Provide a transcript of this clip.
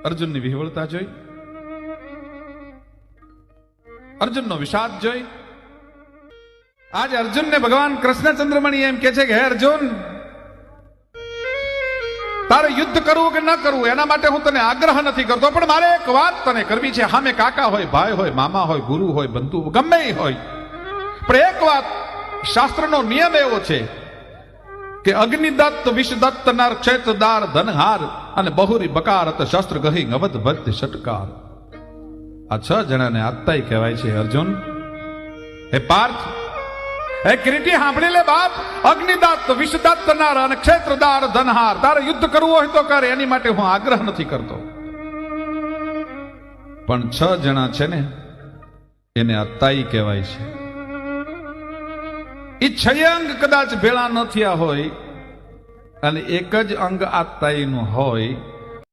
અર્જુનની વિહવળતા જોઈ, અર્જુનનો વિષાદ જોઈ. આજે અર્જુનને ભગવાન કૃષ્ણ ચંદ્રમણી એમ કે છે કે હે અર્જુન, તારે યુદ્ધ કરવું કે ન કરવું એના માટે હું તને આગ્રહ નથી કરતો, પણ મારે એક વાત તને કરવી છે. સામે કાકા હોય, ભાઈ હોય, મામા હોય, ગુરુ હોય, બંધુ ગમે હોય, પણ એક વાત શાસ્ત્રનો નિયમ એવો છે કે અગ્નિદત્ત, વિષદત્ત, નર, ક્ષેત્રદાર, ધનહાર અને બહુરી બકારત, શસ્ત્ર ગહી અવધ ભક્તિ ષટકાર. આ 6 જણાને આત્તાઈ કહેવાય છે. અર્જુન, હે પાર્થ, હે કિરીટી, સાંભળી લે બાપ. અગ્નિદત્ત, વિષદત્ત, નર અને ક્ષેત્રદાર, ધનહાર, તારે યુદ્ધ કરવું હોય તો કરે, એની માટે હું આગ્રહ નથી કરતો, પણ 6 જણા છે ને એને આત્તાઈ કહેવાય છે. એ 6 અંગ કદાચ ભેળા ન થયા હોય અને એક જ અંગ આત્તાઈનું હોય